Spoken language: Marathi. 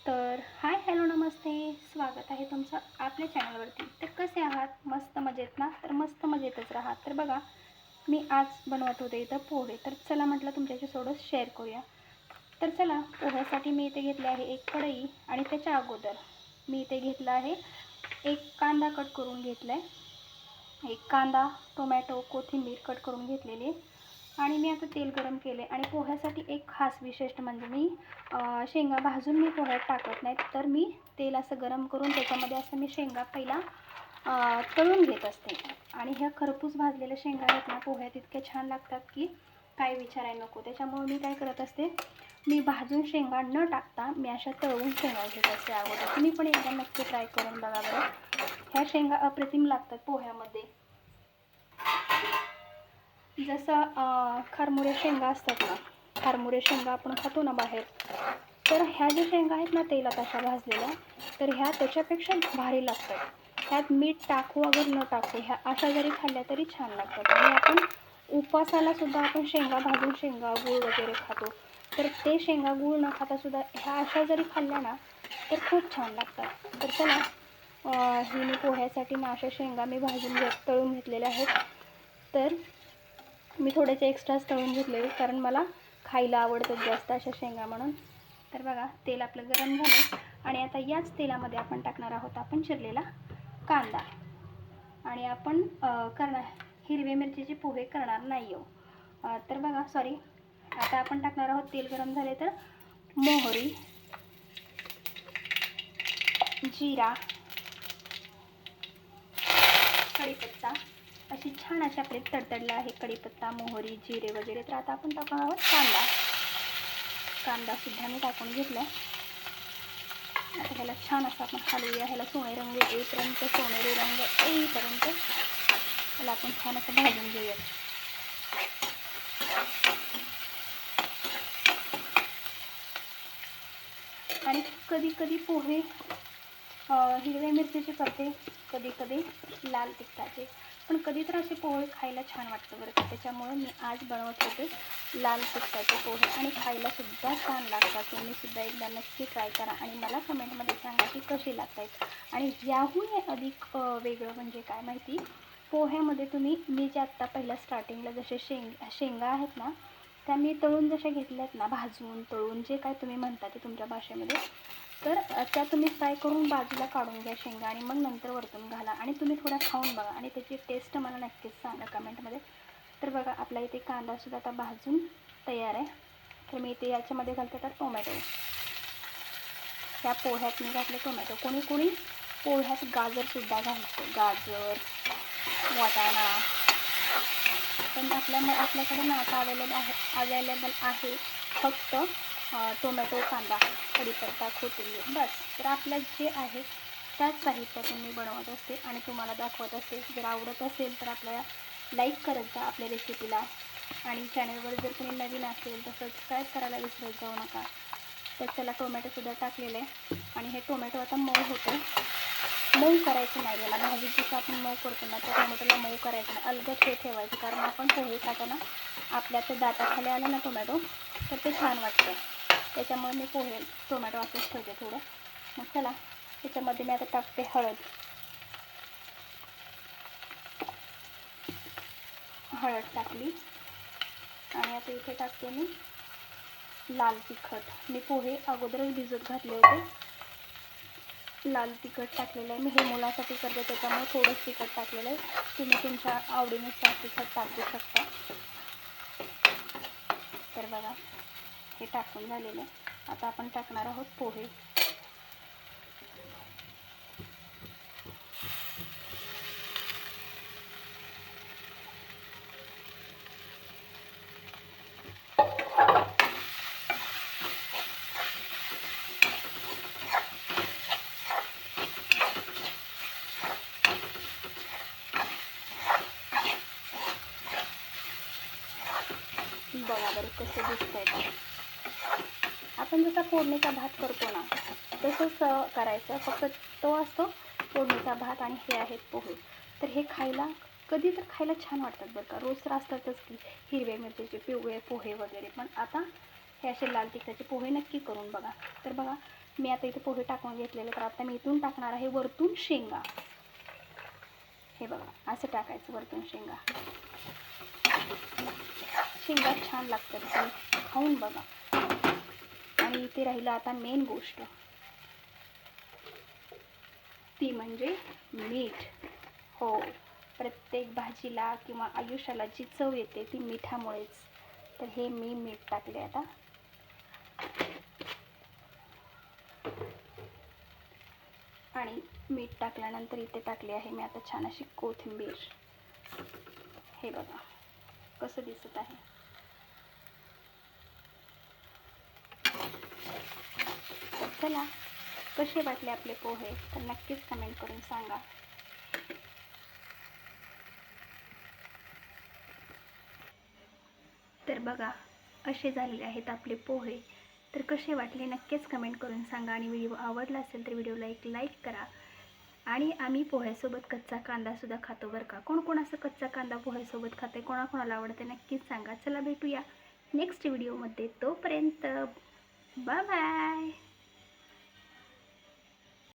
तर हाय हॅलो नमस्ते, स्वागत आहे तुमचं आपल्या चॅनलवरती. तर कसे आहात? मस्त मजेत ना? तर मस्त मजेतच राहा. तर बघा, मी आज बनवत होते इथं पोहे. तर चला म्हटलं तुमच्याशी थोडं शेअर करूया. तर चला, पोह्यासाठी मी इथे घेतले आहे एक कढई आणि त्याच्या अगोदर मी इथे घेतला आहे एक कांदा कट करून घेतला आहे. एक कांदा, टोमॅटो, कोथिंबीर कट करून घेतलेली आणि मी आता तेल गरम केले. आणि पोह्यासाठी एक खास विशेष म्हणजे मी शेंगा भाजून मी पोह्यात टाकत नाही, तर मी तेल असं गरम करून त्याच्यामध्ये असं मी शेंगा पहिला तळून घेत असते. आणि ह्या खरपूस भाजलेल्या शेंगा आहेत ना, पोह्यात इतक्या छान लागतात की काय विचारायला नको. त्याच्यामुळे मी काय करत असते, मी भाजून शेंगा न टाकता मी अशा तळून शेंगा घेत असते अगोदर. तुम्ही पण एकदा नक्की ट्राय करून बघा बरं. ह्या शेंगा अप्रतिम लागतात पोह्यामध्ये. जसं खारमुरे शेंगा असतात ना, खारमुरे शेंगा आपण खातो ना बाहेर, तर ह्या ज्या शेंगा आहेत ना तेलात अशा भाजलेल्या, तर ह्या त्याच्यापेक्षा भारी लागतात. ह्यात मीठ टाकू अगर न टाकू, ह्या अशा जरी खाल्ल्या तरी छान लागतात. आणि आपण उपवासाला सुद्धा आपण शेंगा भाजून शेंगा गूळ वगैरे खातो, तर ते शेंगा गूळ न खाता सुद्धा ह्या अशा जरी खाल्ल्या ना तर खूप छान लागतात. तर चला, ही मी पोह्यासाठी ना अशा शेंगा मी तळून घेतलेल्या आहेत. तर मी थोड्याशा एक्स्ट्राच तळून घेतलेले, कारण मला खायला आवडतात जास्त अशा शेंगा म्हणून. तर बघा, तेल आपलं गरम झालं आणि आता याच तेलामध्ये आपण टाकणार आहोत आपण चिरलेला कांदा. आणि आपण हिरव्या मिरचीचे पोहे करणार नाही आहोत. तर बघा, सॉरी, आता आपण टाकणार आहोत, तेल गरम झाले तर मोहरी, जिरा, कढीपत्ता. अशी छान अशा आपले तडतडला आहे कढीपत्ता, मोहरी, जिरे वगैरे. तर आता आपण टाकणार आहोत कांदा सुद्धा मी टाकून घेतला. आता ह्याला छान असं आपण हलवूया. ह्याला सोनेरी रंग येईपर्यंत, सोनेरी रंग येईपर्यंत ह्याला आपण छान असं भाजून घेऊया. आणि कधी कधी पोहे हिरव्या मिरचीचे करते, कधी कधी लाल तिखटाचे, पण कधी तर असे पोहे खायला छान वाटतं बरं का. त्याच्यामुळे मी आज बनवत होते लाल तिखटाचे पोहे आणि खायला सुद्धा छान लागतात. तुम्ही सुद्धा एकदा नक्की ट्राय करा आणि मला कमेंटमध्ये सांगा की कशी लागतात. आणि याहून अधिक वेगळं म्हणजे काय माहिती, पोह्यामध्ये तुम्ही मी जे आत्ता पहिल्या स्टार्टिंगला जसे शेंगा आहेत ना, त्या मी तळून जशा घेतल्यात ना, भाजून तळून जे काय तुम्ही म्हणता ते तुमच्या भाषेमध्ये, तर त्या तुम्ही फ्राय करून बाजूला काढून घ्या शेंगा आणि मग नंतर वरतून घाला. आणि तुम्ही थोडा खाऊन बघा आणि त्याची टेस्ट मला नक्कीच सांगा कमेंटमध्ये. तर बघा, आपला इथे कांदासुद्धा आता भाजून तयार आहे. तर मी इथे याच्यामध्ये घालते तर टोमॅटो. ह्या पोह्यात मी घातले टोमॅटो. कोणी कोणी पोह्यात गाजरसुद्धा घालतं, गाजर, वाटाणा. पण आपल्याकडे ना आता अवेलेबल आहे फक्त टोमॅटो, कांदा, कढीपत्ता, कोथिंबीर, बस. तर आपल्यात जे आहे त्याच साहित्यातून मी बनवत असते आणि तुम्हाला दाखवत असते. जर आवडत असेल तर आपल्याला लाईक करत जा आपल्या रेसिपीला. आणि चॅनलवर जर कोणी नवीन असेल तर सबस्क्राईब करायला विसरत जाऊ नका. तर चला, टोमॅटोसुद्धा टाकलेलं आहे आणि हे टोमॅटो आता मऊ होतं. मऊ करायचं नाही याला, भाजीत जसं आपण मऊ करतो ना, त्या टोमॅटोला मऊ करायचं नाही, अलगद हे ठेवायचं. कारण आपण पोहे खाताना आपल्या ते दाताखाली आलं ना टोमॅटो, तर ते छान वाटतं. त्याच्यामुळे मी टोमॅटो असंच ठेवते थोडं. मग चला, त्याच्यामध्ये मी आता टाकते हळद टाकली. आणि आता इथे टाकते मी लाल तिखट. मी पोहे अगोदरच भिजत घातले होते. लाल तिखट टाकलेलं आहे मी. हे मुलासाठी करते त्याच्यामुळे थोडंच तिखट टाकलेलं आहे. तुम्ही तुमच्या आवडीनुसार तिखट टाकू शकता. तर बघा, हे टाकून झालेलं आहे. आता आपण टाकणार आहोत पोहे. बघा बरं कसं दिसतंय ते. आपण जसा फोडणीचा भात करतो ना, तसंच करायचं. फक्त तो असतो फोडणीचा भात आणि हे आहेत पोहे. तर हे खायला कधी तर खायला छान वाटतात बरं का. रोज तर असतातच की हिरव्या मिरचीचे पिवळे पोहे वगैरे, पण आता हे असे लाल तिखटाचे पोहे नक्की करून बघा. तर बघा, मी आता इथे पोहे टाकून घेतलेले, तर आता मी इथून टाकणार आहे वरतून शेंगा. हे बघा असं टाकायचं वरतून शेंगा. शेंगा छान लागतात, ते खाऊन बघा. आणि इथे राहिलं आता मेन गोष्ट, ती म्हणजे मीठ. हो, प्रत्येक भाजीला किंवा आयुष्याला जी चव येते ती मिठामुळेच. तर हे मी मीठ टाकले आता. आणि मीठ टाकल्यानंतर इथे टाकले आहे मी आता छान अशी कोथिंबीर. हे बघा कसं दिसत आहे. तर चला, कसे वाटले आपले पोहे तर नक्कीच कमेंट करून सांगा. तर बघा असे झालेले आहेत आपले पोहे. तर कसे वाटले नक्कीच कमेंट करून सांगा. आणि व्हिडिओ आवडला असेल तर व्हिडिओला एक लाईक करा. आणि आम्ही पोह्यासोबत कच्चा कांदासुद्धा खातो बरं का. कोण कोण असं कच्चा कांदा पोह्यासोबत खाते, कोणाकोणाला आवडते नक्कीच सांगा. चला भेटूया नेक्स्ट व्हिडिओमध्ये. तोपर्यंत बाय बाय.